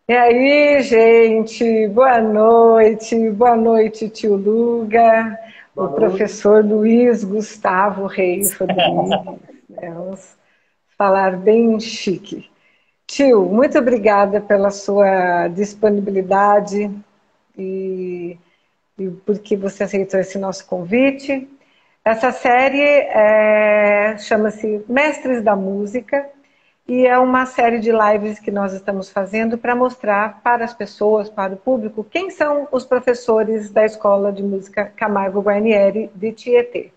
E aí, gente, boa noite, tio Luga, o Boa noite. professor Luiz Gustavo Reis Rodrigues. Vamos falar bem chique. Tio, muito obrigada pela sua disponibilidade e, e porque você aceitou esse nosso convite. Essa série chama-se Mestres da Música e é uma série de lives que nós estamos fazendo para mostrar para as pessoas, para o público, quem são os professores da Escola de Música Camargo Guarnieri de Tietê.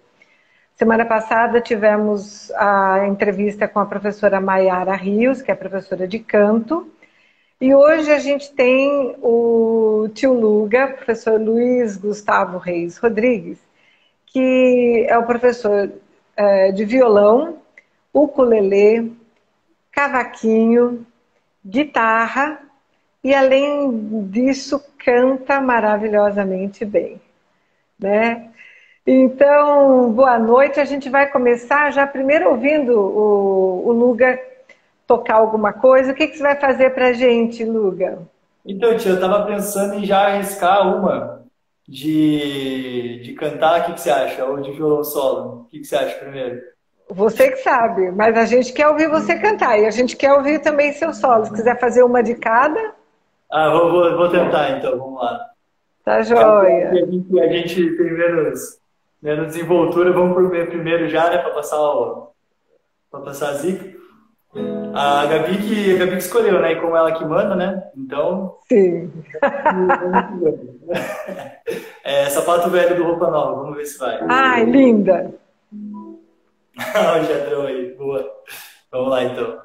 Semana passada tivemos a entrevista com a professora Maiara Rios, que é professora de canto, e hoje a gente tem o tio Luga, professor Luiz Gustavo Reis Rodrigues, que é o professor de violão, ukulele, cavaquinho, guitarra e, além disso, canta maravilhosamente bem, né? Então, boa noite. A gente vai começar já primeiro ouvindo o Luga tocar alguma coisa. O que você vai fazer para a gente, Luga? Então, tia, eu tava pensando em já arriscar uma de cantar, o que você acha? Ou de violão solo? O que você acha primeiro? Você que sabe, mas a gente quer ouvir você cantar e a gente quer ouvir também seus solos. Se quiser fazer uma de cada, Ah, vou tentar então, vamos lá. tá Já que joia. a gente tem menos desenvoltura, vamos pro meu primeiro já, né, pra passar a zica. A Gabi que escolheu, né, e como ela que manda, né, então... Sim. É, Sapato Velho do Roupa Nova, vamos ver se vai. Ai, linda. Olha o Jadrão aí, boa. Vamos lá então.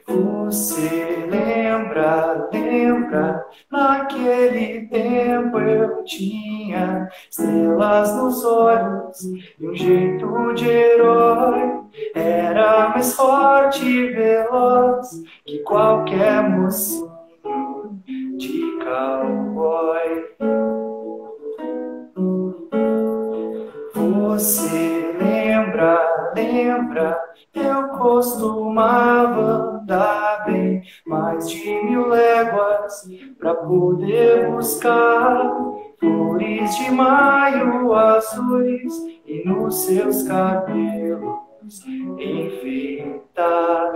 Você lembra, naquele tempo eu tinha estrelas nos olhos e um jeito de herói. Era mais forte e veloz que qualquer mocinho de cowboy. Você lembra, eu costumava andar bem mais de 1000 léguas pra poder buscar flores de maio azuis e nos seus cabelos enfeitar.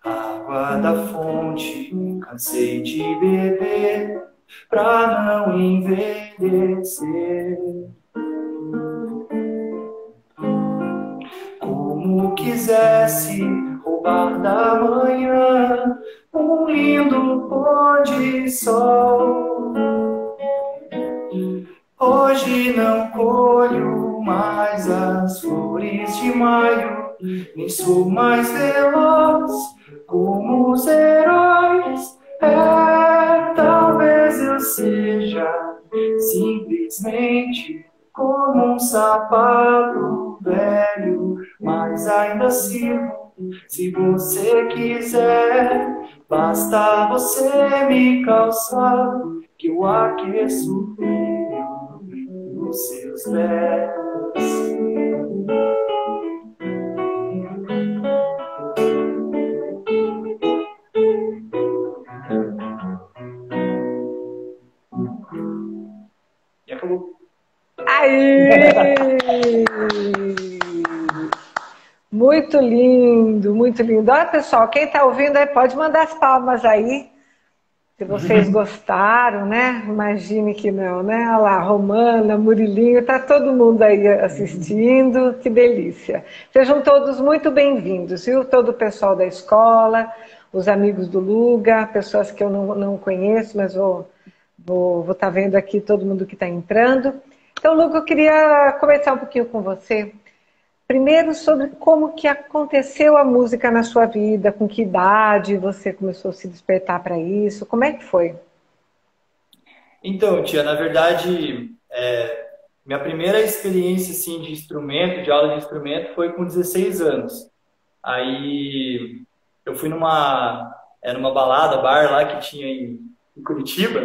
Água da fonte, cansei de beber pra não envelhecer. Como quisesse roubar da manhã um lindo pôr de sol. Hoje não colho mais as flores de maio, nem sou mais veloz como os heróis. Talvez eu seja simplesmente como um sapato velho, mas ainda sirvo. Se você quiser, basta você me calçar, que eu aqueço o frio nos seus pés. E acabou. Aí! Muito lindo, muito lindo. Olha, pessoal, quem está ouvindo aí pode mandar as palmas aí, se vocês gostaram, né? Imagine que não, né? Olha lá, Romana, Murilinho, tá todo mundo aí assistindo, que delícia. Sejam todos muito bem-vindos, viu? Todo o pessoal da escola, os amigos do Luga, pessoas que eu não conheço, mas vou estar vendo aqui todo mundo que está entrando. Então, Luga, eu queria conversar um pouquinho com você. Primeiro, sobre como que aconteceu a música na sua vida, com que idade você começou a se despertar para isso, como é que foi? Então, tia, na verdade, minha primeira experiência assim, de instrumento, de aula de instrumento, foi com 16 anos. Aí eu fui era uma balada, bar lá que tinha em Curitiba,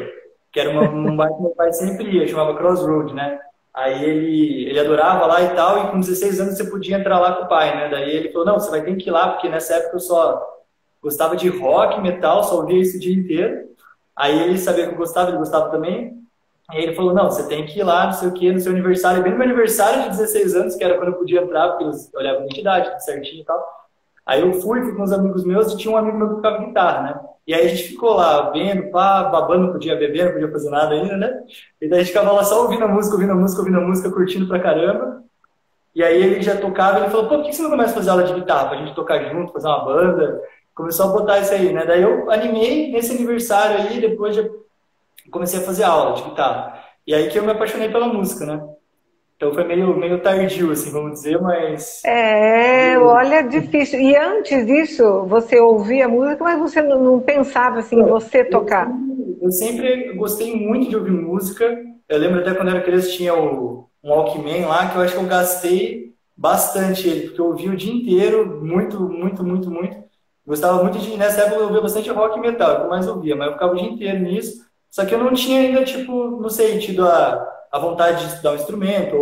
que era um bar que meu pai sempre ia, chamava Crossroad, né? Aí ele adorava lá e tal, e com 16 anos você podia entrar lá com o pai, né? Daí ele falou, não, você vai ter que ir lá, porque nessa época eu só gostava de rock, metal, só ouvia isso o dia inteiro. Aí ele sabia que eu gostava, ele gostava também. Aí ele falou, não, você tem que ir lá, não sei o quê, no seu aniversário, bem no meu aniversário de 16 anos, que era quando eu podia entrar, porque eles olhavam a identidade, tudo certinho e tal. Aí eu fui com uns amigos meus e tinha um amigo meu que tocava guitarra, né? E aí a gente ficou lá vendo, pá, babando, não podia beber, não podia fazer nada ainda, né? E daí a gente ficava lá só ouvindo a música, ouvindo a música, ouvindo a música, curtindo pra caramba. E aí ele já tocava, ele falou, pô, por que você não começa a fazer aula de guitarra? Pra gente tocar junto, fazer uma banda. Começou a botar isso aí, né? Daí eu animei nesse aniversário aí, depois já comecei a fazer aula de guitarra. E aí que eu me apaixonei pela música, né? Então foi meio tardio, assim, vamos dizer, mas... É, olha, difícil. E antes disso, você ouvia música, mas você não pensava assim, em você tocar? Eu sempre gostei muito de ouvir música. Eu lembro até quando eu era criança tinha um Walkman lá, que eu acho que eu gastei bastante ele, porque eu ouvia o dia inteiro, muito, muito, muito, muito. Gostava muito de, nessa época eu ouvia bastante rock e metal, é o que eu mais ouvia, mas eu ficava o dia inteiro nisso. Só que eu não tinha ainda, tipo, não sei, tido a vontade de estudar um instrumento,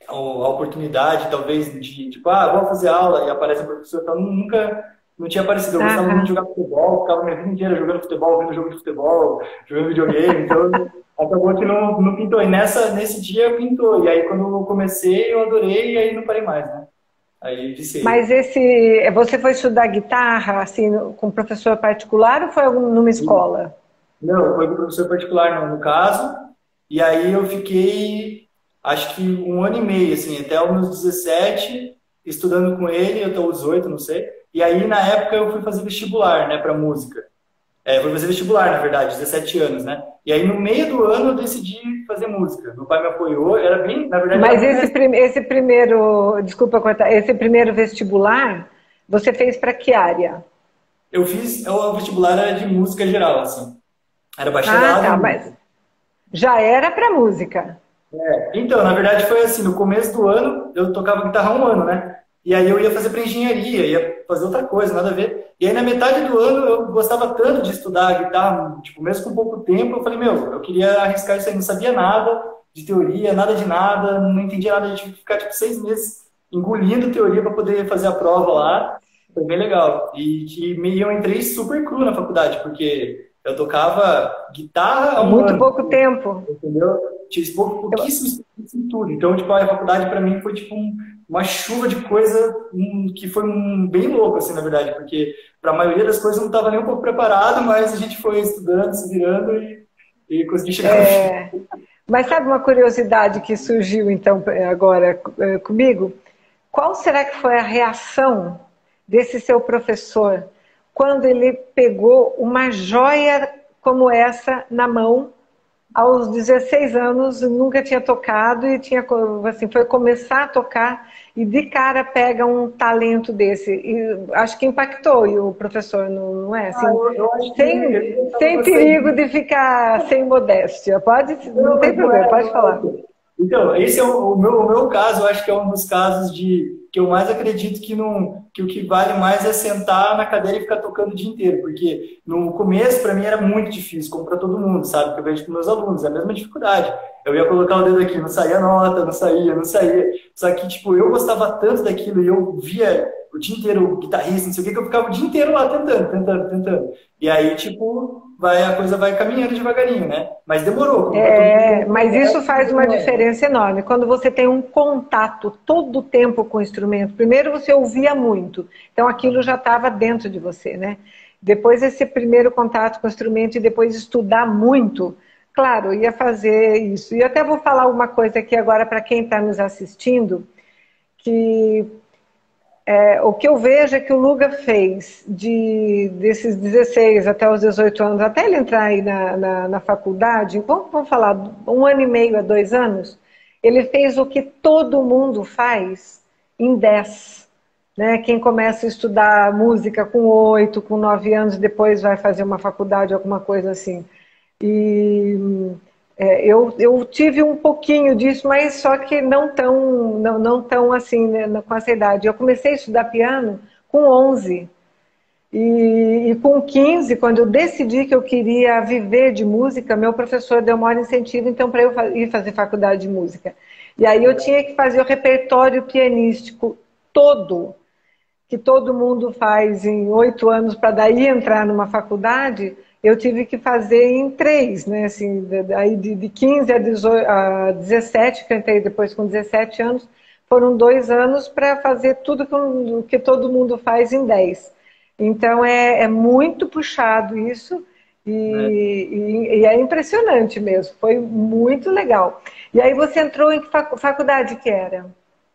ou a oportunidade, talvez, de, tipo, vamos fazer aula e aparece o professor, então nunca, não tinha aparecido. Eu gostava muito de Aham. jogar futebol, ficava minha vida inteira jogando futebol, vendo jogo de futebol, jogando videogame, então acabou que não pintou. E nesse dia pintou, e aí quando eu comecei, eu adorei, e aí não parei mais, né? Aí disse, Mas você foi estudar guitarra assim com professor particular ou foi numa escola? não, foi com professor particular, não, no caso, e aí eu fiquei, acho que um ano e meio, assim, até os meus 17, estudando com ele, até os 18, não sei. E aí, na época, eu fui fazer vestibular, né, para música. Fui fazer vestibular, na verdade, 17 anos, né? E aí, no meio do ano, eu decidi fazer música. Meu pai me apoiou, era bem, na verdade, era Mas bem. esse primeiro, desculpa cortar, esse primeiro vestibular, você fez para que área? Eu fiz, o vestibular era de música geral, assim. Era Ah, bacharelado em tá, música. mas já era para música. Então, na verdade foi assim, no começo do ano eu tocava guitarra há um ano, né? E aí eu ia fazer para engenharia, ia fazer outra coisa, nada a ver. E aí na metade do ano eu gostava tanto de estudar guitarra, tipo, mesmo com pouco tempo, eu falei, meu, eu queria arriscar isso aí, não sabia nada de teoria, nada de nada, não entendia nada, eu tive que ficar tipo 6 meses engolindo teoria para poder fazer a prova lá. Foi bem legal. Eu entrei super cru na faculdade, porque eu tocava guitarra há um Muito ano, pouco tempo. entendeu? Tive pouquíssimo experiência em tudo. Então, tipo, a faculdade para mim foi tipo uma chuva de coisa que foi bem louco, assim, na verdade, porque para a maioria das coisas eu não estava nem um pouco preparado, mas a gente foi estudando, se virando e consegui chegar no fim. Mas sabe uma curiosidade que surgiu então agora comigo? Qual será que foi a reação desse seu professor quando ele pegou uma joia como essa na mão aos 16 anos, nunca tinha tocado e tinha assim, foi começar a tocar e de cara pega um talento desse. E acho que impactou e o professor, não é? Assim, Eu acho que ele estava sem bastante. perigo de ficar sem modéstia. Pode, não Não, tem mas não problema, é, pode não falar. é. Então, esse é o meu caso, eu acho que é um dos casos que eu mais acredito que o que vale mais é sentar na cadeira e ficar tocando o dia inteiro, porque no começo, para mim, era muito difícil, como para todo mundo, sabe? Que eu vejo com meus alunos, é a mesma dificuldade. Eu ia colocar o dedo aqui, não saía nota, não saía, não saía. Só que, tipo, eu gostava tanto daquilo e eu via o dia inteiro o guitarrista, não sei o que eu ficava o dia inteiro lá tentando, tentando, tentando. E aí, tipo, a coisa vai caminhando devagarinho, né? Mas demorou, como para todo mundo tem É, um mas isso processo, faz uma demora. diferença enorme. Quando você tem um contato todo o tempo com o instrumento, primeiro você ouvia muito, então aquilo já estava dentro de você, né? Depois esse primeiro contato com o instrumento e depois estudar muito, claro, ia fazer isso. E até vou falar uma coisa aqui agora para quem está nos assistindo, que o que eu vejo é que o Luga fez desses 16 até os 18 anos, até ele entrar aí na faculdade, vamos falar, um ano e meio a 2 anos, ele fez o que todo mundo faz em 10. Né? Quem começa a estudar música com 8, com 9 anos, depois vai fazer uma faculdade, alguma coisa assim. E Eu tive um pouquinho disso, mas só que não tão assim, né, com essa idade. Eu comecei a estudar piano com 11. E com 15, quando eu decidi que eu queria viver de música, meu professor deu maior incentivo, então, para eu ir fazer faculdade de música. E aí eu tinha que fazer o repertório pianístico todo, que todo mundo faz em 8 anos para daí entrar numa faculdade. Eu tive que fazer em 3, né? Assim, daí de 15 a 17, que eu entrei depois com 17 anos, foram 2 anos para fazer tudo que todo mundo faz em 10. Então é muito puxado isso e é impressionante mesmo, foi muito legal. E aí você entrou em que faculdade que era?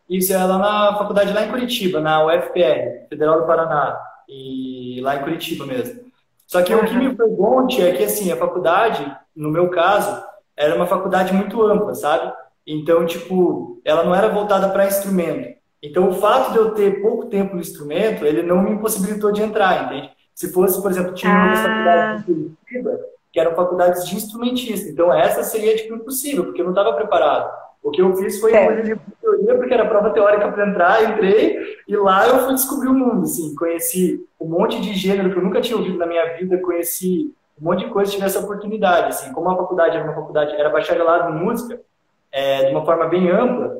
Isso é lá na faculdade lá em Curitiba, na UFPR, Federal do Paraná, e lá em Curitiba mesmo. Só que o que me Aham. foi bom, tia, é que assim, a faculdade, no meu caso, era uma faculdade muito ampla, sabe? Então, tipo, ela não era voltada para instrumento. Então, o fato de eu ter pouco tempo no instrumento, ele não me impossibilitou de entrar, entende? Se fosse, por exemplo, tinha outras faculdades em Ah, Curitiba, que eram faculdades de instrumentista. Então, essa seria, tipo, impossível, porque eu não estava preparado. O que eu fiz foi engolir certo. livro de teoria, porque era prova teórica para entrar, entrei, e lá eu fui descobrir o mundo, assim, conheci um monte de gênero que eu nunca tinha ouvido na minha vida, conheci um monte de coisa, tive essa oportunidade, assim, como a faculdade era uma faculdade, era bacharelado em música, de uma forma bem ampla,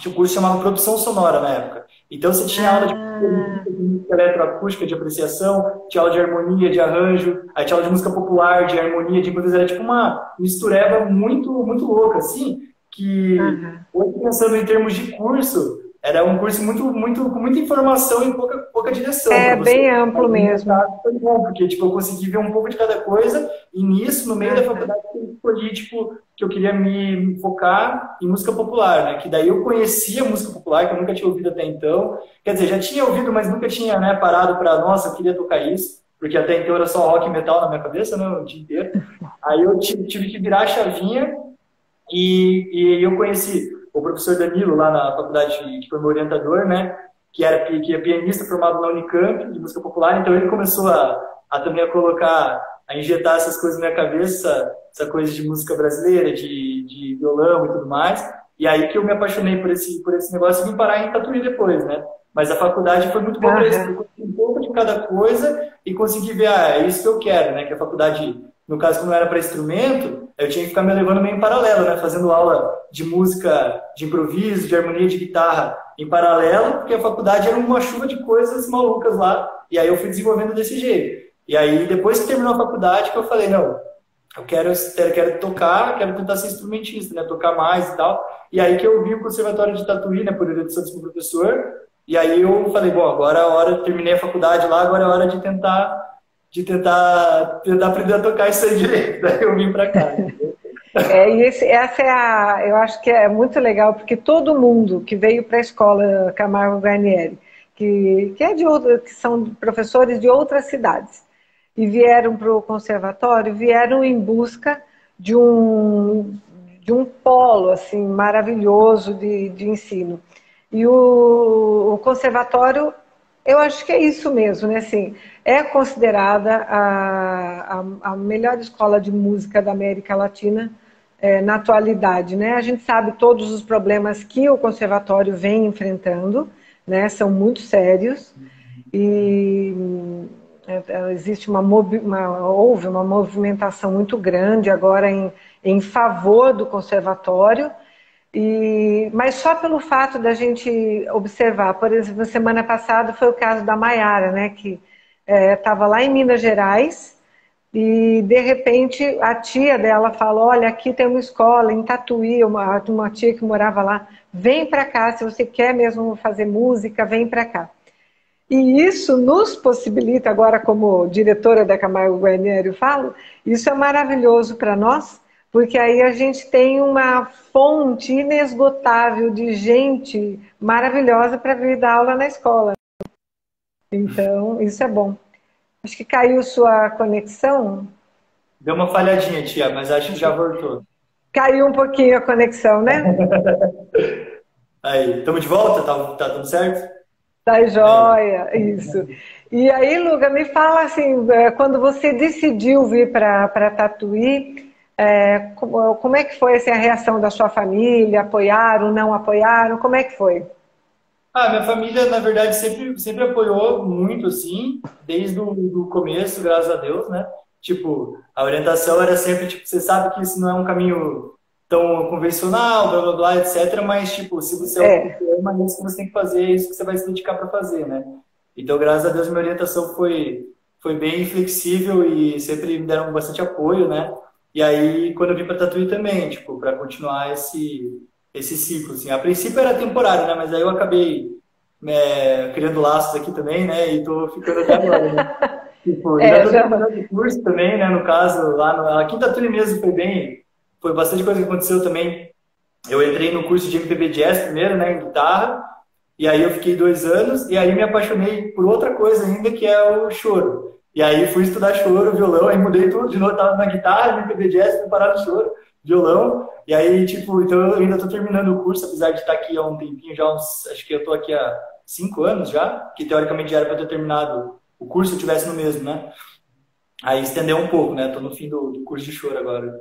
tinha um curso que chamava Produção Sonora na época. Então você tinha aula Ah, de música eletroacústica, de apreciação, tinha aula de harmonia, de arranjo, aí tinha aula de música popular, de harmonia, de coisas, era tipo uma mistureba muito, muito louca, assim, que aham. hoje pensando em termos de curso, era um curso muito, muito, com muita informação e pouca, pouca direção para É você. bem Mas amplo no meu mesmo. caso foi bom, porque tipo, eu consegui ver um pouco de cada coisa, e nisso, no meio da Aham. faculdade, eu escolhi tipo, que eu queria me focar em música popular, né? Que daí eu conhecia música popular, que eu nunca tinha ouvido até então. Quer dizer, já tinha ouvido, mas nunca tinha, né, parado para, nossa, eu queria tocar isso, porque até então era só rock e metal na minha cabeça, né, o dia inteiro. Aí eu tive que virar a chavinha e eu conheci o professor Danilo lá na faculdade, que foi meu orientador, né? Que é pianista formado na Unicamp, de música popular. Então ele começou a também a colocar, a injetar essas coisas na minha cabeça, essa coisa de música brasileira, de violão e tudo mais. E aí que eu me apaixonei por esse negócio e vim parar em Tatuí depois, né? Mas a faculdade foi muito boa para isso, Aham. porque eu consegui um pouco de cada coisa e consegui ver, é isso que eu quero, né? Que a faculdade, no caso, como era para instrumento, eu tinha que ficar me levando meio em paralelo, né? Fazendo aula de música, de improviso, de harmonia de guitarra em paralelo, porque a faculdade era uma chuva de coisas malucas lá. E aí eu fui desenvolvendo desse jeito. E aí, depois que terminou a faculdade, que eu falei, não, eu quero tocar, quero tentar ser instrumentista, né? Tocar mais e tal. E aí que eu vi o Conservatório de Tatuí, né? Por erudição do meu professor. E aí eu falei, bom, agora é a hora, terminei a faculdade lá, agora é a hora de tentar aprender a tocar isso aí direito. Daí eu vim pra cá. Essa eu acho que é muito legal, porque todo mundo que veio para a escola Camargo Guarnieri, que são professores de outras cidades, e vieram para o conservatório, vieram em busca de um polo assim maravilhoso de ensino. E o conservatório, eu acho que é isso mesmo, né? Assim, é considerada a melhor escola de música da América Latina, na atualidade, né? A gente sabe todos os problemas que o conservatório vem enfrentando, né? São muito sérios e existe houve uma movimentação muito grande agora em favor do conservatório. Mas só pelo fato da gente observar, por exemplo, na semana passada foi o caso da Maiara, né, que estava lá em Minas Gerais e de repente a tia dela falou: olha, aqui tem uma escola em Tatuí, uma tia que morava lá, vem para cá, se você quer mesmo fazer música, vem para cá. E isso nos possibilita, agora como diretora da Camargo Guarnieri, eu falo, isso é maravilhoso para nós, porque aí a gente tem uma fonte inesgotável de gente maravilhosa para vir dar aula na escola. Então, isso é bom. Acho que caiu sua conexão. Deu uma falhadinha, tia, mas acho que já voltou. Caiu um pouquinho a conexão, né? Aí, estamos de volta? Tá tudo certo? Tá Aí. joia, isso. E aí, Luga, me fala assim, quando você decidiu vir para Tatuí, Como é que foi assim, a reação da sua família? Apoiaram, não apoiaram? Como é que foi? Minha família, na verdade, sempre apoiou muito, assim, desde o do começo, graças a Deus, né? Tipo, a orientação era sempre, tipo, você sabe que isso não é um caminho tão convencional, blá, blá, blá, etc. Mas, tipo, se você é o que É, você ama, é isso que você tem que fazer, é isso que você vai se dedicar para fazer, né? Então, graças a Deus, minha orientação foi bem flexível e sempre me deram bastante apoio, né? E aí, quando eu vim para Tatuí também, tipo, para continuar esse ciclo, assim. A princípio era temporário, né? Mas aí eu acabei criando laços aqui também, né? E tô ficando até agora, né? Tipo, e já tô já. terminando o curso também, né? No caso, lá aqui em Tatuí mesmo foi bastante coisa que aconteceu também. Eu entrei no curso de MPB Jazz primeiro, né? Em guitarra. E aí eu fiquei 2 anos e aí me apaixonei por outra coisa ainda, que é o choro. E aí fui estudar choro, violão, aí mudei tudo, de novo tava na guitarra, MPB Jazz, fui parar no choro, violão. E aí, tipo, então eu ainda tô terminando o curso, apesar de estar aqui há um tempinho, acho que eu tô aqui há 5 anos já, que teoricamente já era para ter terminado o curso se eu tivesse no mesmo, né? Aí estendeu um pouco, né? Tô no fim do curso de choro agora.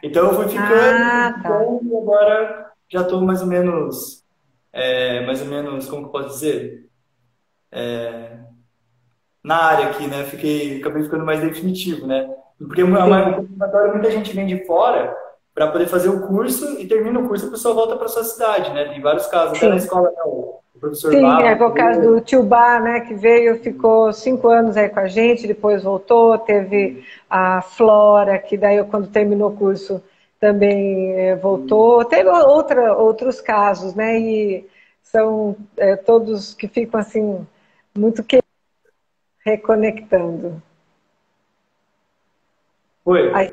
Então eu fui Ah, tá. ficando e agora já tô mais ou menos, como que eu posso dizer? Na área aqui, né? Acabei ficando mais definitivo, né? Porque o Sim, conservatório, muita gente vem de fora para poder fazer o curso e termina o curso e a pessoa volta para sua cidade, né? Tem vários casos, até na sim. escola, né? O professor Sim, é Babo, o caso do tio Bá, né, que veio, ficou 5 anos aí com a gente, depois voltou, teve a Flora, que daí quando terminou o curso também voltou, teve outros casos, né, e são todos que ficam assim, muito reconectando. foi. Aí,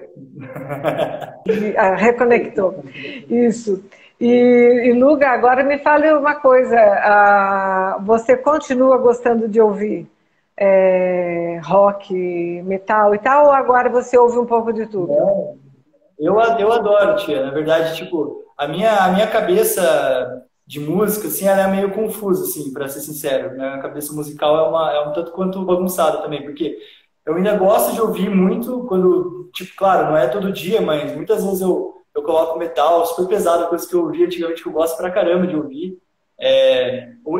reconectou, isso. E Luga, agora me fale uma coisa, você continua gostando de ouvir rock, metal e tal, ou agora você ouve um pouco de tudo? Não, eu adoro, tia. Na verdade, tipo, a minha cabeça de música, assim, ela é meio confusa, assim, para ser sincero. Né? A cabeça musical é um tanto quanto bagunçada também, porque eu ainda gosto de ouvir muito quando, tipo, claro, não é todo dia, mas muitas vezes eu coloco metal super pesado, coisa que eu ouvia antigamente que eu gosto pra caramba de ouvir.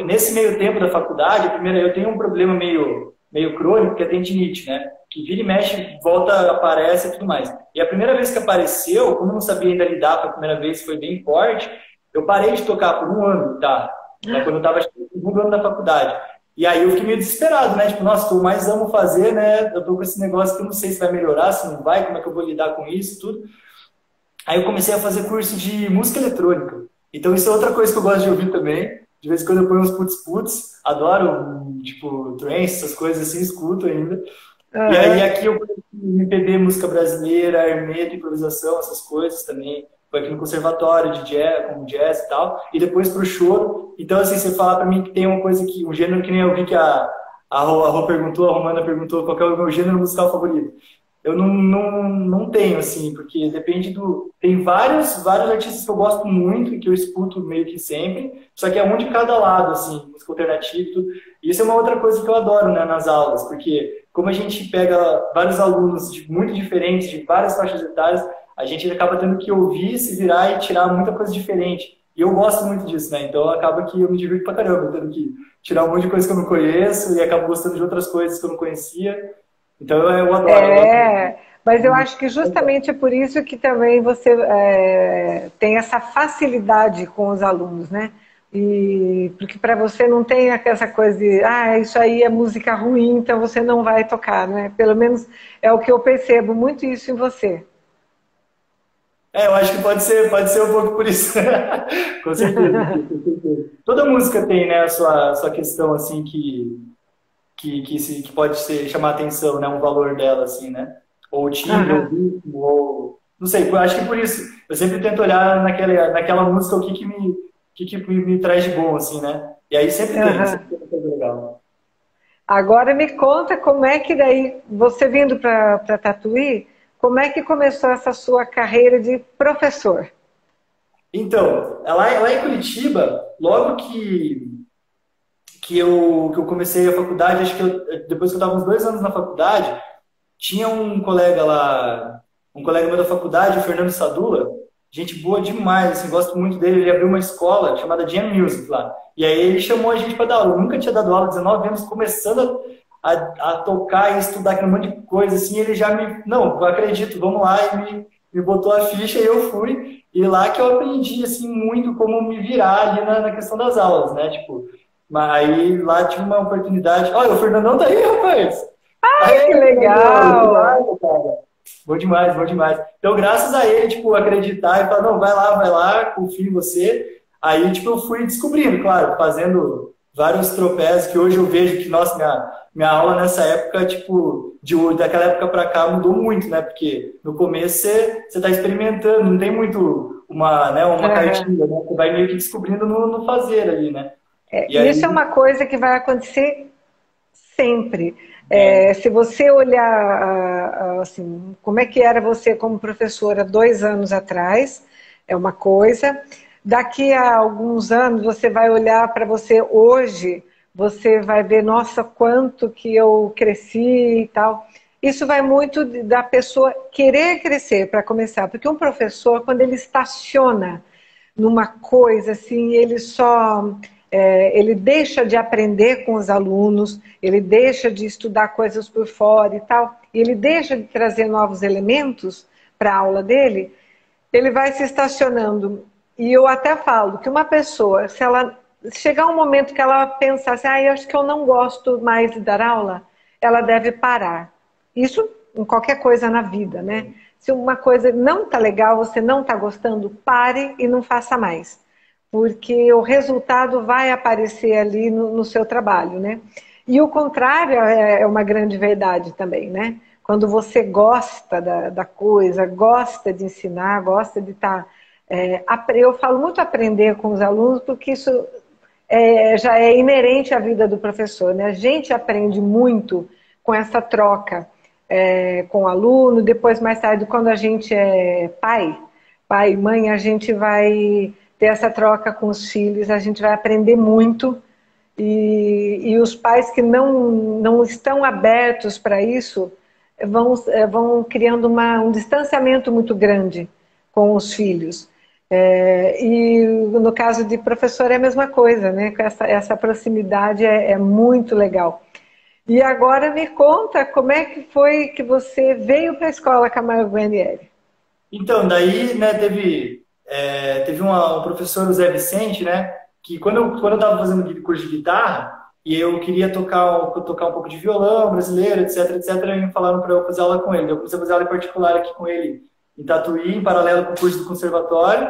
Nesse meio tempo da faculdade, primeiro eu tenho um problema meio crônico, que é tendinite, né? Que vira e mexe, volta, aparece e tudo mais. E a primeira vez que apareceu, como eu não sabia ainda lidar com a primeira vez, foi bem forte, eu parei de tocar por um ano, tá? Então, quando eu estava no segundo ano da faculdade. E aí eu fiquei meio desesperado, né? Tipo, nossa, o que eu mais amo fazer, né? Eu tô com esse negócio que eu não sei se vai melhorar, se não vai, como é que eu vou lidar com isso, tudo. Aí eu comecei a fazer curso de música eletrônica. Então isso é outra coisa que eu gosto de ouvir também. De vez em quando eu ponho uns putz-putz, adoro, tipo, trance, essas coisas assim, escuto ainda. E aí Aham. aqui eu conheci MPB, música brasileira, hermeto, improvisação, essas coisas também. Foi aqui no conservatório de jazz, com jazz e tal. E depois pro choro. Então, assim, você falar pra mim que tem uma coisa que, um gênero que nem eu vi que a Rô perguntou, a Romana perguntou qual que é o meu gênero musical favorito. Eu não tenho, assim, porque depende do. Tem vários artistas que eu gosto muito e que eu escuto meio que sempre, só que é um de cada lado, assim, música alternativa e tudo. E isso é uma outra coisa que eu adoro, né, nas aulas, porque como a gente pega vários alunos muito diferentes, de várias faixas etárias, a gente acaba tendo que ouvir, se virar e tirar muita coisa diferente. E eu gosto muito disso, né? Então acaba que eu me divirto pra caramba, tendo que tirar um monte de coisa que eu não conheço e acabo gostando de outras coisas que eu não conhecia. Então eu adoro, eu gosto Mas eu muito. acho que justamente é por isso que também você tem essa facilidade com os alunos, né? E porque para você não tem essa coisa de, isso aí é música ruim, então você não vai tocar, né? Pelo menos é o que eu percebo muito isso em você. Eu acho que pode ser um pouco por isso. Com certeza, com certeza. Toda música tem, né, a sua questão, assim, que pode chamar atenção, né, um valor dela, assim, né? Ou o timbre, ou o Aham, ritmo, ou... Não sei, eu acho que por isso. Eu sempre tento olhar naquela música o que me traz de bom, assim, né? E aí aham. sempre tem uma coisa legal. Agora me conta como é que daí, você vindo para Tatuí, como é que começou essa sua carreira de professor? Então, lá em Curitiba, logo que eu comecei a faculdade, acho que depois que eu estava uns 2 anos na faculdade, tinha um colega lá um colega meu da faculdade, o Fernando Sadula, gente boa demais, assim, gosto muito dele. Ele abriu uma escola chamada Jam Music lá. E aí ele chamou a gente para dar aula. Eu nunca tinha dado aula, 19 anos, começando a tocar e estudar aquele monte de coisa, assim, ele já me... Não, eu acredito, vamos lá, e me botou a ficha e eu fui. E lá que eu aprendi, assim, muito como me virar ali na questão das aulas, né? Tipo, mas aí lá tive uma oportunidade. Olha, o Fernandão tá aí, rapaz! Ai, Aí, que legal! cara. Bom demais, bom demais. Então, graças a ele, tipo, acreditar e falar, não, vai lá, confio em você. Aí, tipo, eu fui descobrindo, claro, fazendo vários tropeços que hoje eu vejo que, nossa, minha aula nessa época, tipo, daquela época pra cá mudou muito, né? Porque no começo você tá experimentando, não tem muito uma cartilha, né? Você vai meio que descobrindo no fazer ali, né? E aí, Isso é uma coisa que vai acontecer sempre. é, Se você olhar assim, como é que era você como professora 2 anos atrás, é uma coisa. Daqui a alguns anos você vai olhar para você hoje, você vai ver, nossa, quanto que eu cresci e tal. Isso vai muito da pessoa querer crescer para começar, porque um professor, quando ele estaciona numa coisa assim, ele deixa de aprender com os alunos, ele deixa de estudar coisas por fora e tal, e ele deixa de trazer novos elementos para a aula dele, ele vai se estacionando. E eu até falo que uma pessoa, se ela chegar um momento que ela pensar assim, eu acho que eu não gosto mais de dar aula, ela deve parar. Isso em qualquer coisa na vida, né? Se uma coisa não está legal, você não está gostando, pare e não faça mais. Porque o resultado vai aparecer ali no seu trabalho, né? E o contrário é uma grande verdade também, né? Quando você gosta da coisa, gosta de ensinar, gosta de estar... eu falo muito aprender com os alunos, porque isso já é inerente à vida do professor, né? A gente aprende muito com essa troca com o aluno, depois mais tarde, quando a gente é pai e mãe, a gente vai ter essa troca com os filhos, a gente vai aprender muito, e os pais que não estão abertos para isso vão criando um distanciamento muito grande com os filhos. E no caso de professor é a mesma coisa, né? Essa proximidade é muito legal. E agora me conta como é que foi que você veio para a escola Camargo Guarnieri. então, daí, né, teve um professor, o Zé Vicente, né, que quando eu estava fazendo curso de guitarra, e eu queria tocar um pouco de violão brasileiro, etc, me falaram para eu fazer aula com ele. Eu comecei a fazer aula em particular aqui com ele em Tatuí, em paralelo com o curso do conservatório,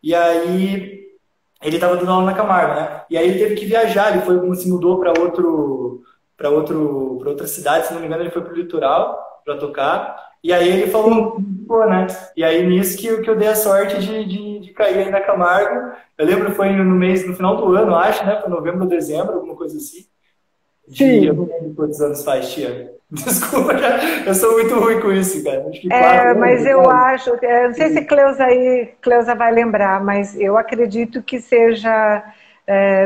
e aí ele estava dando aula na Camargo, né, e aí ele teve que viajar, se mudou para outra cidade, se não me engano, ele foi para o litoral para tocar. E aí ele falou, pô, né? E aí nisso que eu dei a sorte de cair aí na Camargo. Eu lembro foi no final do ano, acho, né? Foi novembro ou dezembro, alguma coisa assim. Eu não Sim. lembro quantos anos faz, tia. Desculpa, eu sou muito ruim com isso, cara. Acho que 4 anos, Mas eu sabe? acho, não sei se Cleusa vai lembrar, mas eu acredito que seja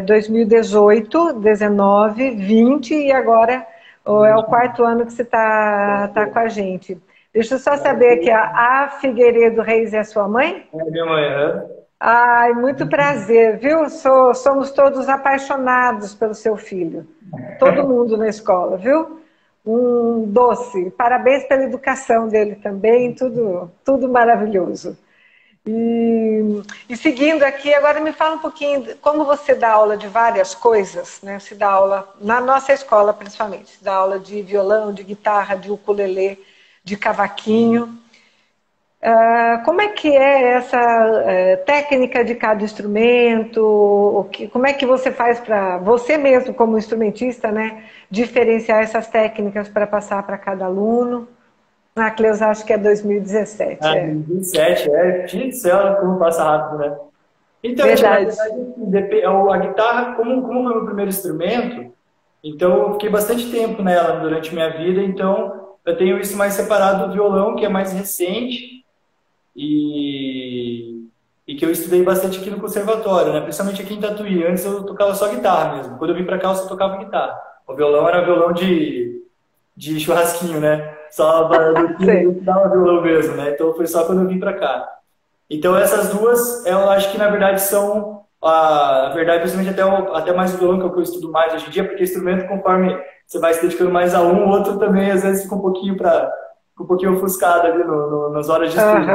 2018, 19, 20 e agora é o quarto ano que você tá com a gente. Deixa eu só saber que a Figueiredo Reis é a sua mãe? É minha manhã. Ai, muito prazer, viu? Somos todos apaixonados pelo seu filho. Todo mundo na escola, viu? Um doce. Parabéns pela educação dele também, tudo maravilhoso. E seguindo aqui, agora me fala um pouquinho, como você dá aula de várias coisas, né? Você dá aula, na nossa escola principalmente, você dá aula de violão, de guitarra, de ukulele, de cavaquinho. Como é que é essa técnica de cada instrumento? Como é que você faz para você mesmo, como instrumentista, né, diferenciar essas técnicas para passar para cada aluno? A Cleusa, acho que é 2017. 2007, Gente do céu, como passa rápido, né? Então, tia, na Verdade. verdade, a guitarra, como foi o meu primeiro instrumento, então eu fiquei bastante tempo nela durante minha vida, então eu tenho isso mais separado do violão, que é mais recente, e, e que eu estudei bastante aqui no conservatório, né? Principalmente aqui em Tatuí. Antes eu tocava só guitarra mesmo. Quando eu vim pra cá, eu só tocava guitarra. O violão era violão de churrasquinho, né? Só no final do violão mesmo, né? Então foi só quando eu vim pra cá. Então essas duas, eu acho que na verdade são, na verdade, principalmente até mais o violão, que é o que eu estudo mais hoje em dia, porque instrumento, conforme você vai se dedicando mais a um, o outro também às vezes fica um pouquinho ofuscado ali nas horas de estudo,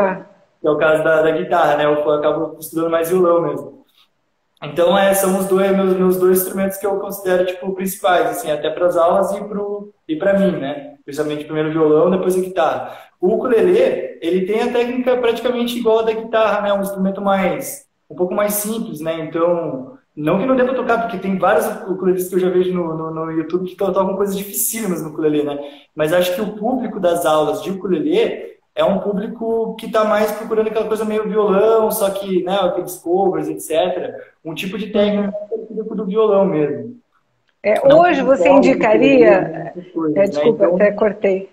que é o caso da guitarra, né? Eu acabo estudando mais violão mesmo. Então, são os meus dois instrumentos que eu considero, tipo, principais, assim, até para as aulas e para mim, né? Principalmente primeiro o violão, depois a guitarra. O ukulele, ele tem a técnica praticamente igual a da guitarra, né? Um instrumento um pouco mais simples, né? Então, não que não dê para tocar, porque tem vários ukuleles que eu já vejo no YouTube que tocam coisas dificílimas no ukulele, né? Mas acho que o público das aulas de ukulele é um público que está mais procurando aquela coisa meio violão, só que, né, aqueles covers, etc. Um tipo de técnica parecido com o do violão mesmo. Hoje você indicaria... desculpa, Então, até cortei.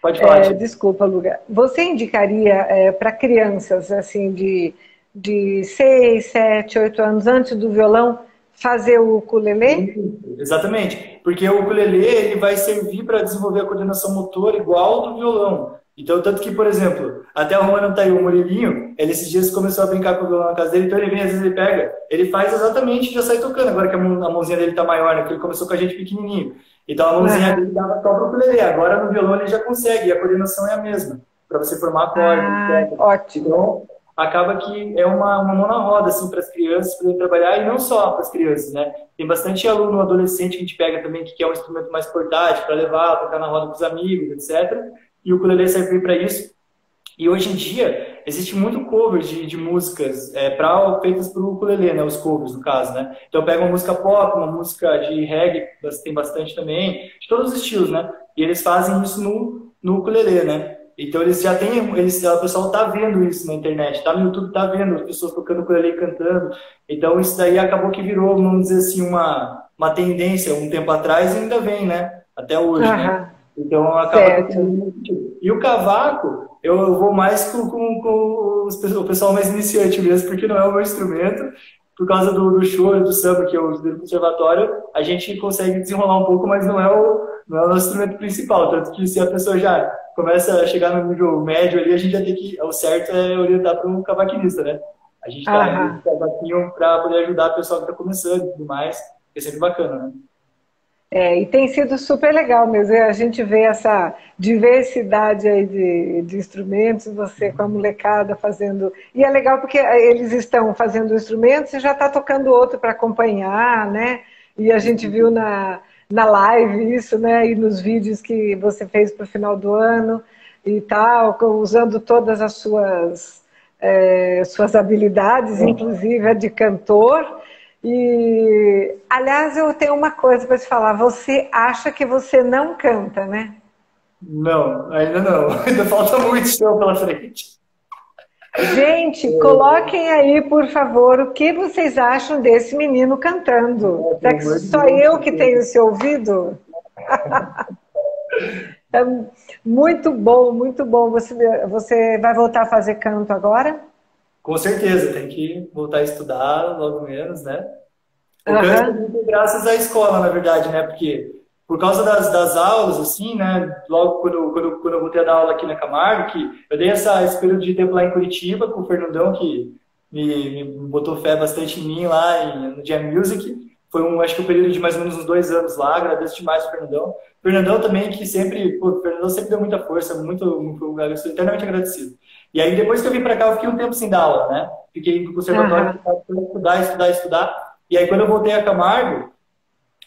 Pode falar, desculpa, Luga. Você indicaria para crianças assim de 6, 7, 8 anos, antes do violão, fazer o ukulele? Exatamente, porque o ukulele ele vai servir para desenvolver a coordenação motora igual ao do violão. Então, tanto que, por exemplo, até o Romano tá aí, o Murilinho, ele esses dias começou a brincar com o violão na casa dele, então ele vem, às vezes ele pega, ele faz exatamente e já sai tocando, agora que a mãozinha dele tá maior, né, porque ele começou com a gente pequenininho. Então a mãozinha dele dava só pro ukulele, agora no violão ele já consegue, e a coordenação é a mesma, para você formar acorde. Ótimo. Então, acaba que é uma mão na roda, assim, para as crianças poderem trabalhar, e não só para as crianças, né? Tem bastante aluno adolescente que a gente pega também, que quer um instrumento mais portátil para levar, tocar na roda com os amigos, etc. E o ukulele serve para isso. E hoje em dia, existe muito cover de músicas feitas para o ukulele, né? Os covers, no caso, né? Então, pega uma música pop, uma música de reggae, tem bastante também, de todos os estilos, né? E eles fazem isso no ukulele, né? Então, eles já têm, o pessoal tá vendo isso na internet, tá no YouTube, tá vendo as pessoas tocando ukulele e cantando. Então, isso daí acabou que virou, vamos dizer assim, uma tendência um tempo atrás e ainda vem, né? Até hoje, né? Então, acaba que... E o cavaco, eu vou mais com o pessoal mais iniciante mesmo, porque não é o meu instrumento. Por causa do choro, do samba, que eu estudo no conservatório, a gente consegue desenrolar um pouco, mas não é o nosso instrumento principal. Tanto que se a pessoa já começa a chegar no nível médio ali, a gente já tem que... O certo é orientar para um cavaquinista, né? A gente tá no cavaquinho para poder ajudar o pessoal que está começando e tudo mais, que é sempre bacana, né? E tem sido super legal mesmo, a gente vê essa diversidade aí de instrumentos, você com a molecada fazendo... E é legal porque eles estão fazendo instrumentos e já está tocando outro para acompanhar, né? E a gente viu na live isso, né? E nos vídeos que você fez para o final do ano e tal, usando todas as suas habilidades, inclusive a de cantor. E, aliás, eu tenho uma coisa para te falar. Você acha que você não canta, né? Não, ainda não. Ainda falta muito show pela frente. Gente, coloquem aí, por favor, o que vocês acham desse menino cantando. Será que só eu que tenho esse ouvido? É muito bom, muito bom. Você vai voltar a fazer canto agora? Com certeza, tem que voltar a estudar, logo menos, né? O canto é muito graças à escola, na verdade, né? Porque por causa das aulas, assim, né? Logo quando eu voltei a dar aula aqui na Camargo, que eu dei esse período de tempo lá em Curitiba com o Fernandão, que me botou fé bastante em mim lá no Jam Music. Foi acho que um período de mais ou menos uns 2 anos lá, agradeço demais ao Fernandão. O Fernandão também, que o Fernandão sempre deu muita força, eu sou eternamente agradecido. E aí, depois que eu vim pra cá, eu fiquei um tempo sem dar aula, né? Fiquei no conservatório para estudar. E aí, quando eu voltei a Camargo,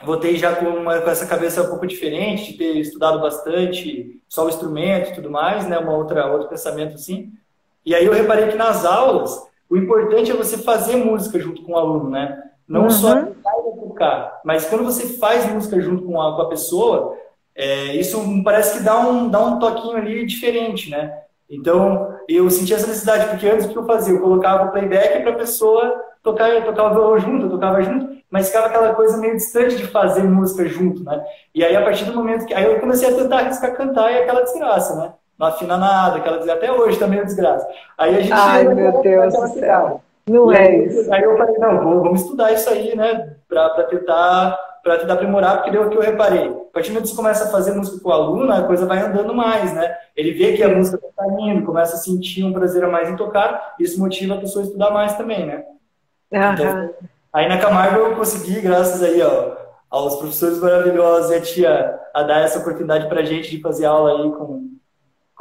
voltei já com essa cabeça um pouco diferente, de ter estudado bastante só o instrumento e tudo mais, né? Outro pensamento assim. E aí eu reparei que nas aulas, o importante é você fazer música junto com o aluno, né? Não só tocar, mas quando você faz música junto com a pessoa, isso parece que dá um toquinho ali diferente, né? Então, eu senti essa necessidade, porque antes o que eu fazia? Eu colocava o playback para a pessoa tocar o violão junto, eu tocava junto, mas ficava aquela coisa meio distante de fazer música junto, né? E aí, a partir do momento que... Aí eu comecei a tentar arriscar cantar e aquela desgraça, né? Não afina nada, aquela desgraça. Até hoje também é desgraça. Aí a gente... Ai, meu Deus do céu. Não é isso. Aí eu falei, não, vamos estudar isso aí, né? Pra tentar para tentar aprimorar, porque deu o que eu reparei. A partir do momento que você começa a fazer música com o aluno, a coisa vai andando mais, né? Ele vê que a música está indo, começa a sentir um prazer a mais em tocar, e isso motiva a pessoa a estudar mais também, né? Então, aí na Camargo eu consegui, graças aí, ó, aos professores maravilhosos e a tia, a dar essa oportunidade pra gente de fazer aula aí com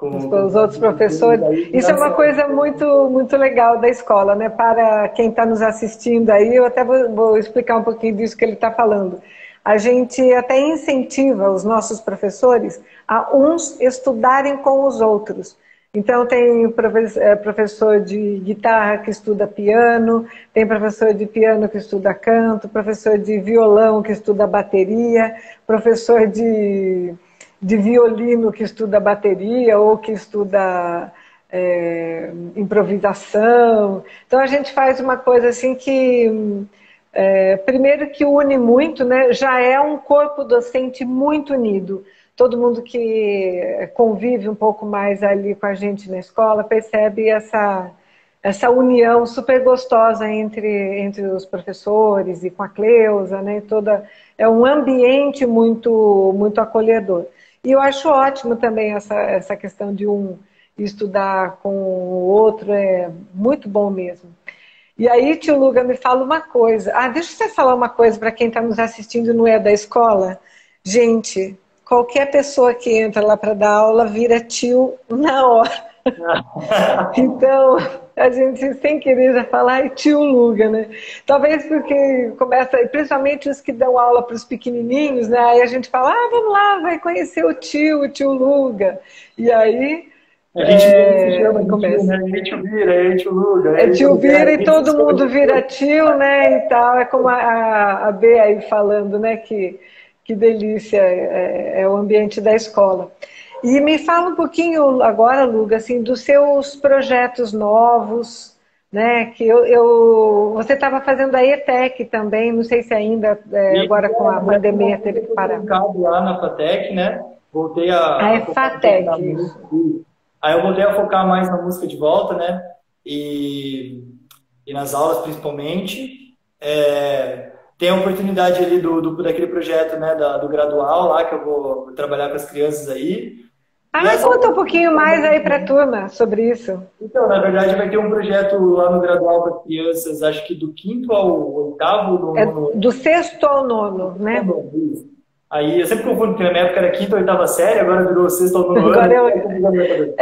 os outros professores. Isso é uma coisa muito legal da escola, né? Para quem está nos assistindo aí, eu até vou explicar um pouquinho disso que ele está falando. A gente até incentiva os nossos professores a uns estudarem com os outros. Então, tem professor de guitarra que estuda piano, tem professor de piano que estuda canto, professor de violão que estuda bateria, professor de violino que estuda bateria ou que estuda improvisação. Então, a gente faz uma coisa assim que, primeiro que une muito, né? Já é um corpo docente muito unido. Todo mundo que convive um pouco mais ali com a gente na escola percebe essa união super gostosa entre os professores e com a Cleusa, né? É um ambiente muito acolhedor. E eu acho ótimo também essa questão de um estudar com o outro, é muito bom mesmo. E aí, tio Luga, me fala uma coisa. Deixa você falar uma coisa para quem está nos assistindo e não é da escola. Gente, qualquer pessoa que entra lá para dar aula vira tio na hora. Então, a gente sem querer já fala, tio Luga, né? Talvez porque começa, principalmente os que dão aula para os pequenininhos, né? Aí a gente fala, vamos lá, vai conhecer o tio Luga. E aí... A gente se chama começa. Tio, né? Tio Vira, tio Luga. Tio Vira e todo mundo vira tio, né? E tal. É como a B aí falando, né? Que delícia é o ambiente da escola. E me fala um pouquinho agora, Luga, assim, dos seus projetos novos, né? Que você estava fazendo a ETEC também, não sei se ainda, agora com a pandemia teve que parar. Eu lá na FATEC, né? Voltei a FATEC. Aí eu voltei a focar mais na música de volta, né? E nas aulas, principalmente. Tem a oportunidade ali daquele projeto, né, do gradual lá, que eu vou trabalhar com as crianças aí. Conta um pouquinho mais aí para a turma sobre isso. Então, na verdade, vai ter um projeto lá no gradual para crianças, acho que do 5º ao 8º. Do 6º ao 9º, né? Aí eu sempre confundo, porque na minha época era 5ª ou 8ª série, agora virou 6º ao 9º ano.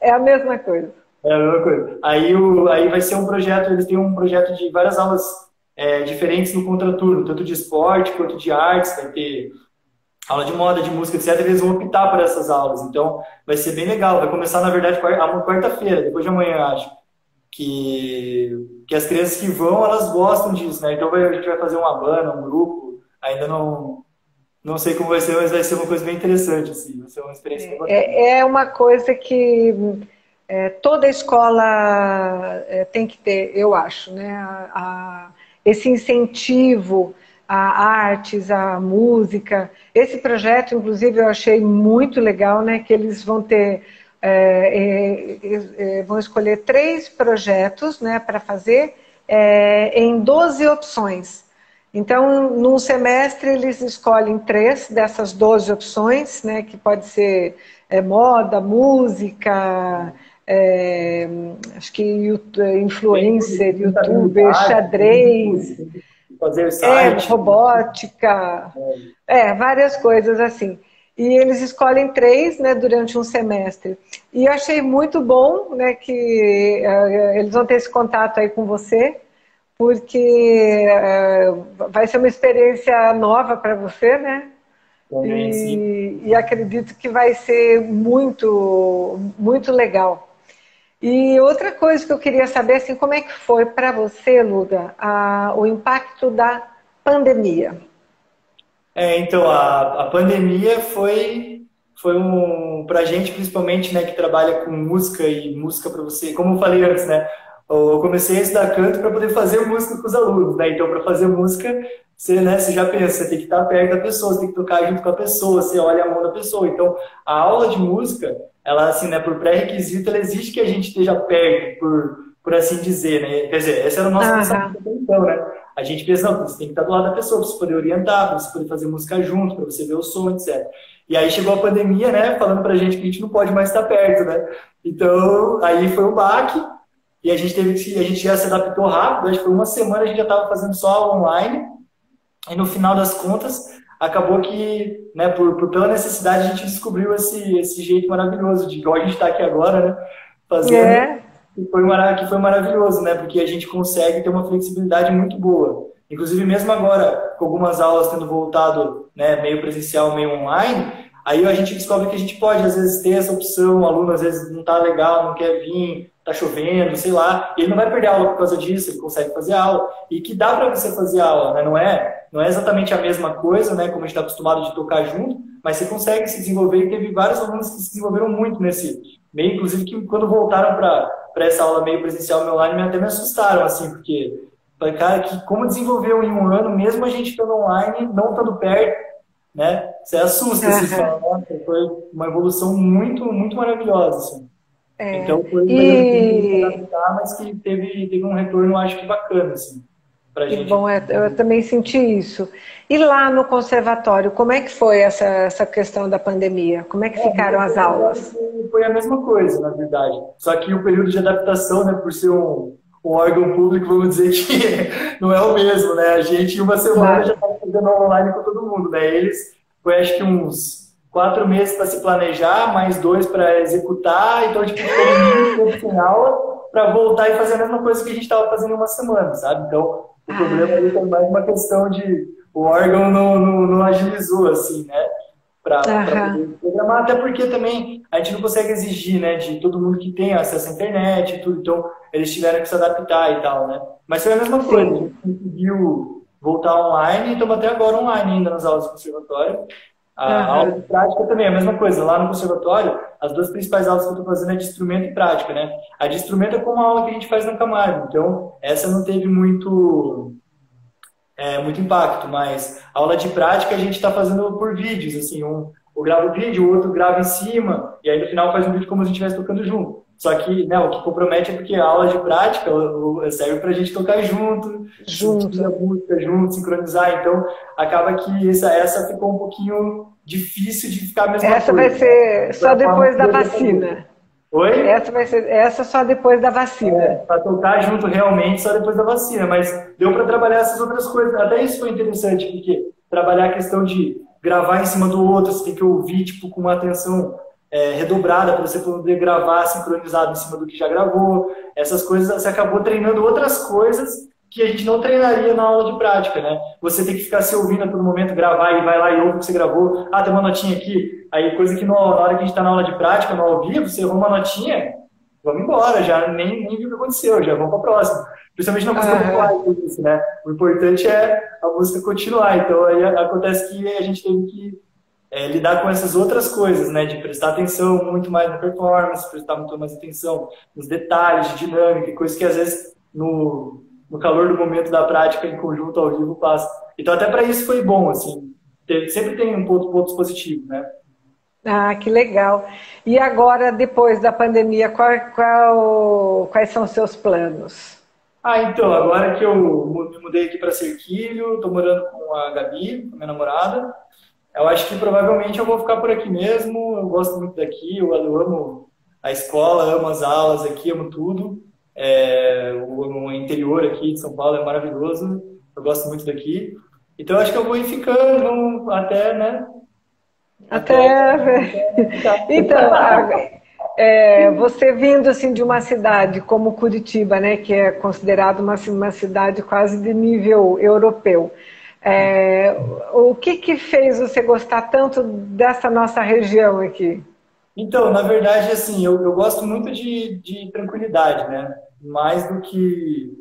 É a mesma coisa. É a mesma coisa. Aí vai ser um projeto, eles têm um projeto de várias aulas diferentes no contraturno, tanto de esporte quanto de artes, vai ter aula de moda, de música, etc. Eles vão optar por essas aulas, então vai ser bem legal. Vai começar, na verdade, quarta-feira, depois de amanhã, acho. Que as crianças que vão, elas gostam disso, né? Então a gente vai fazer uma banda, um grupo, ainda não sei como vai ser, mas vai ser uma coisa bem interessante, assim, vai ser uma experiência bem bacana. É uma coisa que toda escola tem que ter, eu acho, né? Esse incentivo a artes, a música. Esse projeto, inclusive, eu achei muito legal, né? Que eles vão ter, vão escolher 3 projetos, né, para fazer em 12 opções. Então, num semestre, eles escolhem 3 dessas 12 opções, né, que pode ser moda, música, acho que influencer, youtuber, xadrez, fazer site, robótica, várias coisas assim. E eles escolhem 3, né, durante um semestre. E eu achei muito bom, né, que eles vão ter esse contato aí com você, porque vai ser uma experiência nova para você, né? Também, sim. E acredito que vai ser muito legal. E outra coisa que eu queria saber, assim, como é que foi para você, Luga, o impacto da pandemia? Então, a pandemia foi pra gente, principalmente, né, que trabalha com música e música para você, como eu falei antes, né, eu comecei a estudar canto para poder fazer música com os alunos, né, então para fazer música, você já pensa, você tem que estar perto da pessoa, você tem que tocar junto com a pessoa, você olha a mão da pessoa, então a aula de música, ela, assim, né, por pré-requisito, ela exige que a gente esteja perto, por assim dizer, né, quer dizer, esse era o nosso pensamento então, né. a gente pensa, não, você tem que estar do lado da pessoa para você poder orientar, para você poder fazer música junto, para você ver o som, etc. E aí chegou a pandemia, né, falando pra gente que a gente não pode mais estar perto, né? Então, aí foi um baque, e a gente já se adaptou rápido, acho que foi uma semana a gente já estava fazendo só aula online, e no final das contas, acabou que, né, pela necessidade, a gente descobriu esse jeito maravilhoso, de igual a gente está aqui agora, né, fazendo, que foi maravilhoso, né, porque a gente consegue ter uma flexibilidade muito boa. Inclusive, mesmo agora, com algumas aulas tendo voltado, né, meio presencial, meio online, aí a gente descobre que a gente pode, às vezes, ter essa opção, o aluno, às vezes, não está legal, não quer vir, tá chovendo, sei lá, ele não vai perder aula por causa disso, ele consegue fazer aula, e que dá para você fazer aula, né? Não é exatamente a mesma coisa, né, como a gente está acostumado de tocar junto, mas você consegue se desenvolver, e teve vários alunos que se desenvolveram muito nesse meio, inclusive que quando voltaram para essa aula meio presencial, meio online, até me assustaram, assim, porque, cara, que como desenvolveu em um ano, mesmo a gente estando online, não estando perto, né, você assusta, você fala, nossa, foi uma evolução muito, muito maravilhosa, assim. Então foi um período que a gente teve que adaptar, mas que teve um retorno, acho que bacana, assim, pra gente. Que bom, eu também senti isso. E lá no conservatório, como é que foi essa questão da pandemia? Como é que ficaram as aulas? Foi a mesma coisa, na verdade. Só que o período de adaptação, né, por ser um órgão público, vamos dizer que não é o mesmo, né? A gente, em uma semana, já estava fazendo online com todo mundo, né? Eles, foi acho que uns 4 meses para se planejar, mais 2 para executar, então tipo, ficou muito tempo sem aula para voltar e fazer a mesma coisa que a gente estava fazendo em uma semana, sabe? Então, o problema aí foi mais uma questão de o órgão não agilizou, assim, né? Para poder programar, até porque também a gente não consegue exigir, né, de todo mundo que tem acesso à internet e tudo, então eles tiveram que se adaptar e tal, né? Mas foi a mesma coisa, a gente conseguiu voltar online e estamos até agora online ainda nas aulas do conservatório. A aula de prática também é a mesma coisa. Lá no conservatório, as 2 principais aulas que eu estou fazendo é de instrumento e prática, né? A de instrumento é como a aula que a gente faz na Camargo. Então, essa não teve muito impacto, mas a aula de prática a gente está fazendo por vídeos, assim, um grava o vídeo, o outro grava em cima, e aí no final faz um vídeo como se a gente estivesse tocando junto. Só que, né, o que compromete é porque a aula de prática serve para a gente tocar junto, sentir a música junto, sincronizar. Então, acaba que essa ficou um pouquinho difícil de ficar a mesma coisa. Essa vai ser só depois da vacina. Oi? Essa só depois da vacina. Para tocar junto realmente só depois da vacina, mas deu para trabalhar essas outras coisas. Até isso foi interessante, porque trabalhar a questão de gravar em cima do outro, você tem que ouvir tipo, com uma atenção redobrada para você poder gravar sincronizado em cima do que já gravou. Essas coisas, você acabou treinando outras coisas que a gente não treinaria na aula de prática, né? Você tem que ficar se ouvindo a todo momento, gravar e vai lá e ouve o que você gravou. Ah, tem uma notinha aqui. Aí, coisa que na hora que a gente está na aula de prática, no ao vivo, você errou uma notinha, vamos embora, já nem viu o que aconteceu, já vamos para a próxima. Principalmente na música popular, isso, né? O importante é a música continuar. Então, aí acontece que a gente teve que lidar com essas outras coisas, né? De prestar atenção muito mais na performance, prestar muito mais atenção nos detalhes de dinâmica, coisas que às vezes no calor do momento da prática em conjunto ao vivo passa. Então até para isso foi bom, assim, sempre tem um ponto positivo, né? Ah, que legal. E agora, depois da pandemia, quais são os seus planos? Então, agora que eu me mudei aqui para Serquilho, estou morando com a Gabi, com a minha namorada, eu acho que provavelmente eu vou ficar por aqui mesmo, eu gosto muito daqui, eu amo a escola, amo as aulas aqui, amo tudo. O interior aqui de São Paulo é maravilhoso, eu gosto muito daqui. Então acho que eu vou ir ficando até, né? Então, você vindo assim de uma cidade como Curitiba, né, que é considerada uma cidade quase de nível europeu, o que fez você gostar tanto dessa nossa região aqui? Então, na verdade, assim, eu gosto muito de tranquilidade, né? Mais do que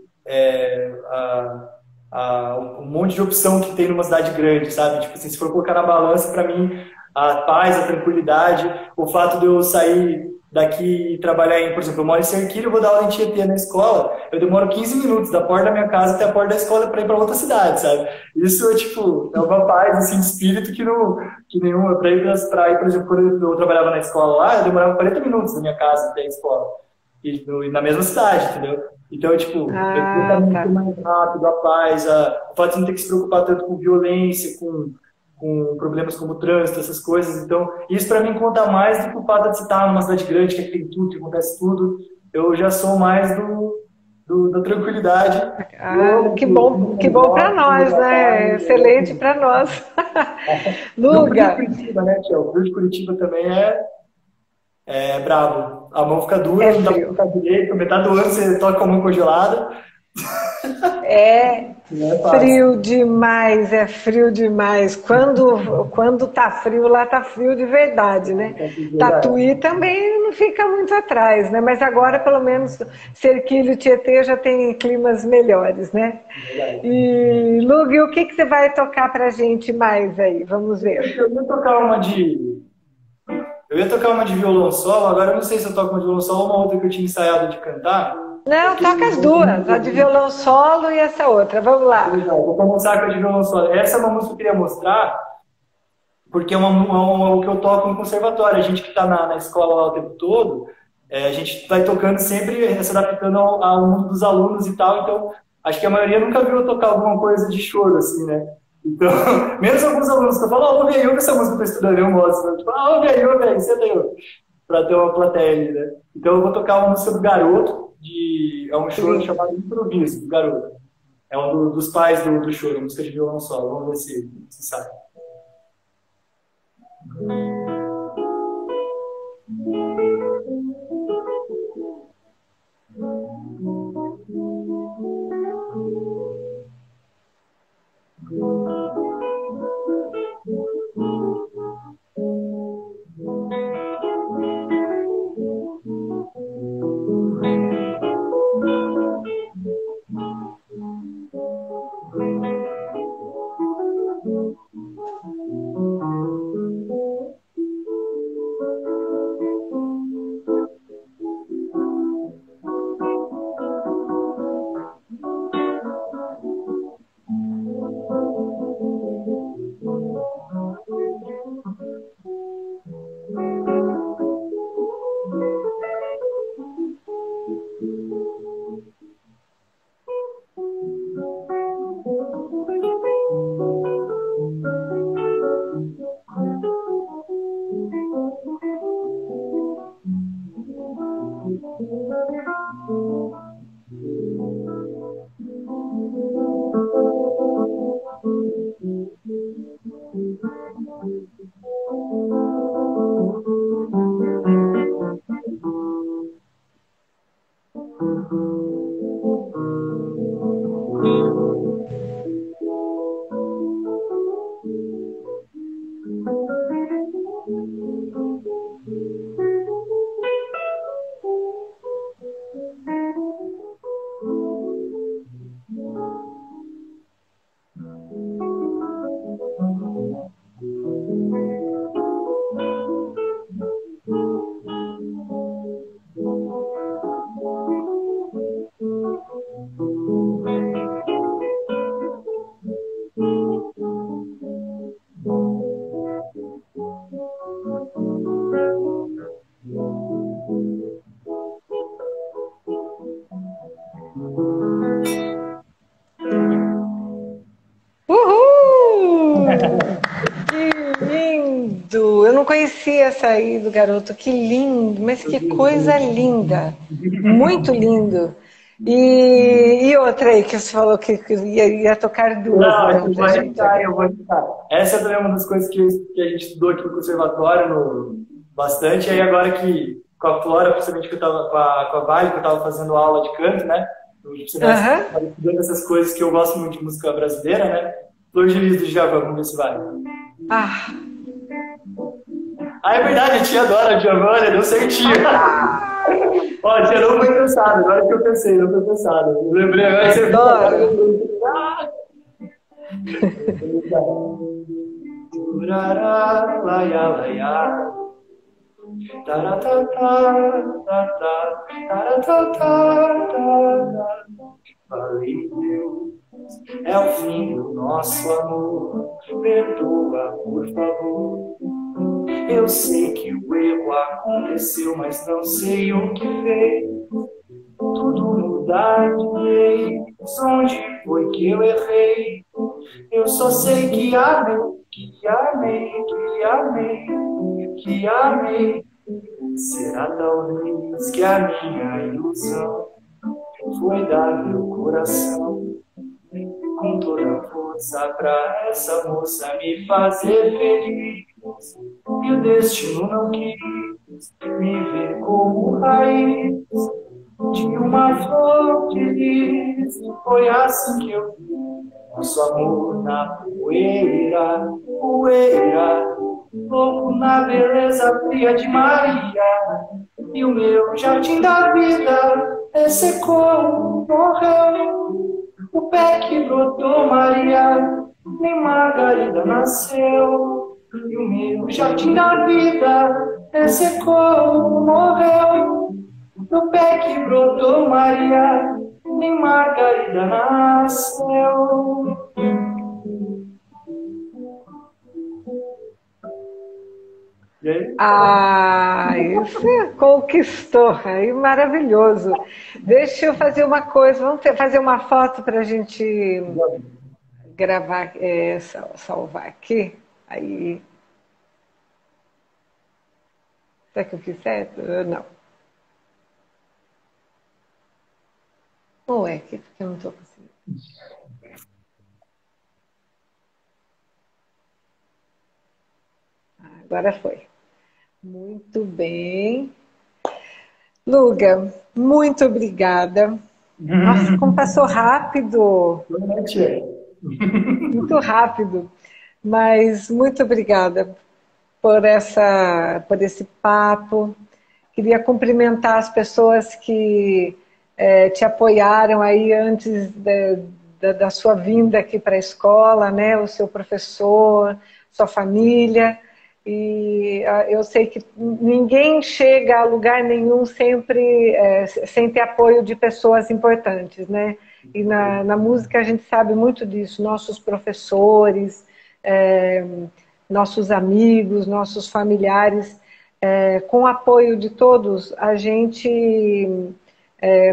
um monte de opção que tem numa cidade grande, sabe? Tipo assim, se for colocar na balança, para mim, a paz, a tranquilidade, o fato de eu sair daqui e trabalhar por exemplo, eu moro em Serquilho, eu vou dar aula em Tietê na escola, eu demoro 15 minutos da porta da minha casa até a porta da escola para ir para outra cidade, sabe? Isso é uma paz, assim, de espírito que nenhuma, para ir, por exemplo, quando eu trabalhava na escola lá, eu demorava 40 minutos da minha casa até a escola. e na mesma cidade, entendeu? Então, tipo, o tratamento tá. mais rápido, a paz, o fato de não ter que se preocupar tanto com violência, com problemas como trânsito, essas coisas. Então, isso para mim conta mais do que o fato de você estar numa cidade grande, que tem tudo, que acontece tudo. Eu já sou mais da tranquilidade. Que bom para nós, né? Excelente para nós. No frio de Luga, Curitiba, né, Tia? O frio de Curitiba também é brabo. A mão fica dura, é não dá pra frio. ficar direito. Metade do ano você toca com a mão congelada. É Não é fácil. frio demais, é frio demais. Quando tá frio, lá tá frio de verdade, né? É verdade. Tatuí também não fica muito atrás, né? Mas agora, pelo menos, Serquilho e Tietê já tem climas melhores, né? Verdade. E, Lug, o que você vai tocar pra gente mais aí? Vamos ver. Eu ia tocar uma de. Eu ia tocar uma de violão solo, agora eu não sei se eu toco uma de violão solo ou uma outra que eu tinha ensaiado de cantar. Não, Porque toca as duas, a de violão solo e essa outra. Vamos lá. vou começar com a de violão solo. Essa é uma música que eu queria mostrar, porque é o que eu toco no conservatório. A gente que está na escola lá o tempo todo, a gente vai tocando sempre, se adaptando ao mundo dos alunos e tal. Então, acho que a maioria nunca viu eu tocar alguma coisa de choro, assim, né? Então, menos alguns alunos que eu falo, ouve aí, ouve essa música que eu tô estudando, eu mostro. Né? Tipo, ouve aí, senta aí, pra ter uma plateia ali, né? Então, eu vou tocar uma música do Garoto, é um choro Lindo. chamado Improviso, do Garoto. É um dos pais do choro, música de violão solo. Vamos ver se sai. Uhul! Que lindo! Eu não conhecia essa aí do Garoto. Que lindo! Mas que coisa linda! Muito lindo! E outra aí que você falou que ia tocar duas, Não, então, eu pra vou gente editar, agora. eu vou editar. Essa também é uma das coisas que a gente estudou aqui no conservatório bastante. E aí agora que com a Flora, principalmente que eu tava com a Vale, que eu estava fazendo aula de canto, né? No semestre, Aham. eu tava estudando essas coisas que eu gosto muito de música brasileira, né? Flor de Lis do Djavan, vamos ver se vai. Ah, Ah, é verdade, a tia adora o Djavan, né? Deu certinho. Ó, a tia não foi pensada, agora que eu pensei, não foi pensada. Eu lembrei, agora você viu agora. adoro! Ah! Turará, laia, laia. Taratata, taratata. Falei, Deus, é o fim do nosso amor. Perdoa, por favor. Eu sei que o erro aconteceu, mas não sei o que fez tudo mudar de vez. Onde foi que eu errei? Eu só sei que amei, que amei, que amei, que amei. Será talvez que a minha ilusão foi dar meu coração com toda a força pra essa moça me fazer feliz. E o destino não quis me ver como raiz de uma flor feliz. Foi assim que eu vi nosso amor na poeira, poeira, louco na beleza fria de Maria. E o meu jardim da vida ressecou, morreu. O pé que brotou Maria, nem Margarida nasceu. E o meu jardim da vida ressecou, morreu. O pé que brotou Maria, nem Margarida nasceu. Ah, isso conquistou, aí maravilhoso. Deixa eu fazer uma coisa, fazer uma foto para a gente gravar, salvar aqui. Aí, será que eu fiz certo? Não. Ou é que eu não estou conseguindo. Agora foi. Muito bem. Luga, muito obrigada. Nossa, como passou rápido. Muito rápido. Mas muito obrigada por esse papo. Queria cumprimentar as pessoas que te apoiaram aí antes da sua vinda aqui para a escola, né? O seu professor, sua família. E eu sei que ninguém chega a lugar nenhum sempre sem ter apoio de pessoas importantes, né? E na música a gente sabe muito disso, nossos professores, nossos amigos, nossos familiares, com o apoio de todos, a gente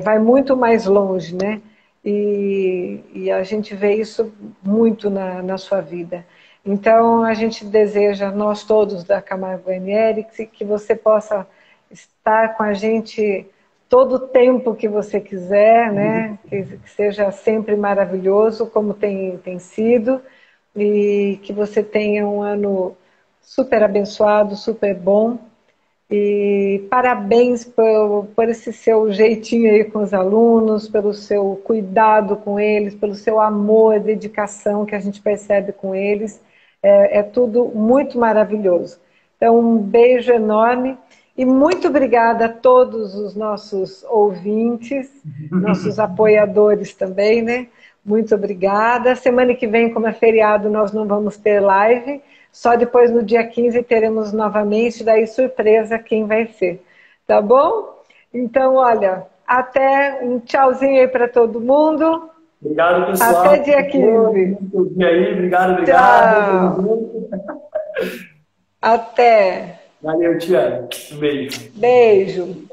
vai muito mais longe, né? E a gente vê isso muito na sua vida. Então, a gente deseja, nós todos da Camargo Guarnieri, que você possa estar com a gente todo o tempo que você quiser, né? Que seja sempre maravilhoso, como tem sido, e que você tenha um ano super abençoado, super bom. E parabéns por esse seu jeitinho aí com os alunos, pelo seu cuidado com eles, pelo seu amor, dedicação que a gente percebe com eles. É tudo muito maravilhoso. Então, um beijo enorme e muito obrigada a todos os nossos ouvintes, nossos apoiadores também, né? Muito obrigada. Semana que vem, como é feriado, nós não vamos ter live, só depois no dia 15 teremos novamente, daí surpresa quem vai ser. Tá bom? Então, olha, até um tchauzinho aí para todo mundo. Obrigado, pessoal. Até dia 15. Obrigado. Tchau. Até. Valeu, tia. Um beijo. Beijo.